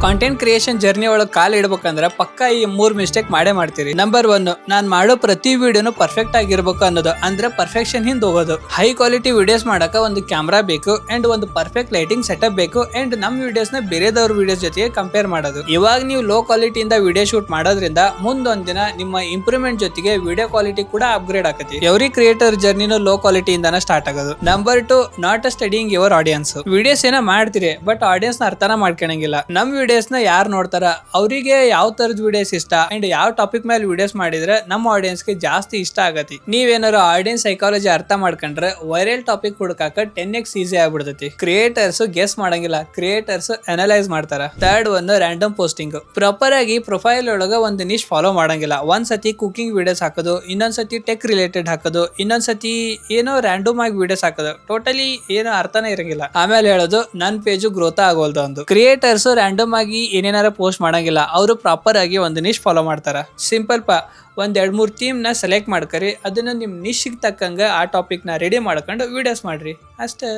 Content creation journey ಒಳಗೆ ಕಾಲ್ ಇಡ್ಬೇಕಂದ್ರೆ ಪಕ್ಕ ಈ 3 ಮಿಸ್ಟೇಕ್ ಮಾಡೇ ಮಾಡ್ತೀರಿ. ನಂಬರ್ 1, ನಾನ್ ಮಾಡೋ ಪ್ರತಿ ವಿಡಿಯೋನು ಪರ್ಫೆಕ್ಟ್ ಆಗಿರ್ಬೇಕು ಅನ್ನೋದು, ಅಂದ್ರೆ ಪರ್ಫೆಕ್ಷನ್ ಹಿಂದ್ ಹೋಗೋದು. ಹೈ ಕ್ವಾಲಿಟಿ ವಿಡಿಯೋಸ್ ಮಾಡಕ ಒಂದು ಕ್ಯಾಮ್ರಾ ಬೇಕು ಅಂಡ್ ಒಂದು ಪರ್ಫೆಕ್ಟ್ ಲೈಟಿಂಗ್ ಸೆಟಪ್ ಬೇಕು ಅಂಡ್ ನಮ್ ವಿಡಿಯೋಸ್ ನ ಬೇರೆದವ್ರ ವಿಡಿಯೋಸ್ ಜೊತೆಗೆ ಕಂಪೇರ್ ಮಾಡೋದು. ಇವಾಗ ನೀವು ಲೋ ಕ್ವಾಲಿಟಿಯಿಂದ ವಿಡಿಯೋ ಶೂಟ್ ಮಾಡೋದ್ರಿಂದ ಮುಂದೊಂದ್ ದಿನ ನಿಮ್ಮ ಇಂಪ್ರೂವ್ಮೆಂಟ್ ಜೊತೆಗೆ ವಿಡಿಯೋ ಕ್ವಾಲಿಟಿ ಕೂಡ ಅಪ್ಗ್ರೇಡ್ ಆಕತಿ. ಎವ್ರಿ ಕ್ರಿಯೇಟರ್ ಜರ್ನಿನೂ ಲೋ ಕ್ವಾಲಿಟಿ ಇಂದಾನ ಸ್ಟಾರ್ಟ್ ಆಗೋದು. Number 2, not studying your audience. Videos ಏನೋ ಮಾಡ್ತೀರಿ ಬಟ್ ಆಡಿಯನ್ಸ್ ನ ಅರ್ಥನ ಮಾಡ್ಕೊಳಂಗಿಲ್ಲ. ನಮ್ ವಿಡಿಯೋಸ್ ನ ಯಾರು ನೋಡ್ತಾರ ಅವರಿಗೆ ಯಾವ ತರದ ವಿಡಿಯೋಸ್ ಇಷ್ಟ ಅಂಡ್ ಯಾವ ಟಾಪಿಕ್ ಮೇಲೆ ವಿಡಿಯೋಸ್ ಮಾಡಿದ್ರೆ ನಮ್ಮ ಆಡಿಯನ್ಸ್ ಗೆ ಜಾಸ್ತಿ ಇಷ್ಟ ಆಗತಿ. ನೀವೇನಾರು ಆಡಿಯನ್ಸ್ ಸೈಕಾಲಜಿ ಅರ್ಥ ಮಾಡ್ಕೊಂಡ್ರೆ ವೈರಲ್ ಟಾಪಿಕ್ ಹುಡುಕಾಕ 10x ಈಸಿ ಆಗ್ಬಿಡ್ತೈತಿ. ಕ್ರಿಯೇಟರ್ಸ್ ಗೆಸ್ ಮಾಡಂಗಿಲ್ಲ, ಕ್ರಿಯೇಟರ್ಸ್ ಅನಲೈಸ್ ಮಾಡ್ತಾರ. Third 1, random posting. ಪ್ರಾಪರ್ ಆಗಿ ಪ್ರೊಫೈಲ್ ಒಳಗ ಒಂದು ನಿಶ್ ಫಾಲೋ ಮಾಡಂಗಿಲ್ಲ. ಒಂದ್ಸತಿ ಕುಕಿಂಗ್ ವಿಡಿಯೋಸ್ ಹಾಕೋದು, ಇನ್ನೊಂದ್ಸತಿ ಟೆಕ್ ರಿಲೇಟೆಡ್ ಹಾಕೋದು, ಇನ್ನೊಂದ್ಸತಿ ಏನೋ ರ್ಯಾಂಡಮ್ ಆಗಿ ವಿಡಿಯೋಸ್ ಹಾಕೋದು. ಟೋಟಲಿ ಏನೋ ಅರ್ಥನೇ ಇರಂಗಿಲ್ಲ. ಆಮೇಲೆ ಹೇಳೋದು ನನ್ ಪೇಜು ಗ್ರೋತ್ ಆಗೋಲ್ದು ಅಂದು. ಕ್ರಿಯೇಟರ್ಸ್ ರ್ಯಾಂಡಮ್ ಆಗಿ ಏನೇನಾರ ಪೋಸ್ಟ್ ಮಾಡಂಗಿಲ್ಲ, ಅವರು ಪ್ರಾಪರ್ ಆಗಿ ಒಂದು ನಿಶ್ ಫಾಲೋ ಮಾಡ್ತಾರ. ಸಿಂಪಲ್ ಒಂದ್ 2-3 ಥೀಮ್ ನ ಸೆಲೆಕ್ಟ್ ಮಾಡ್ಕರಿ, ಅದನ್ನ ನಿಮ್ ನಿಶ್ಗೆ ತಕ್ಕಂಗ ಆ ಟಾಪಿಕ್ ನ ರೆಡಿ ಮಾಡ್ಕೊಂಡು ವಿಡಿಯೋಸ್ ಮಾಡ್ರಿ ಅಷ್ಟೇ.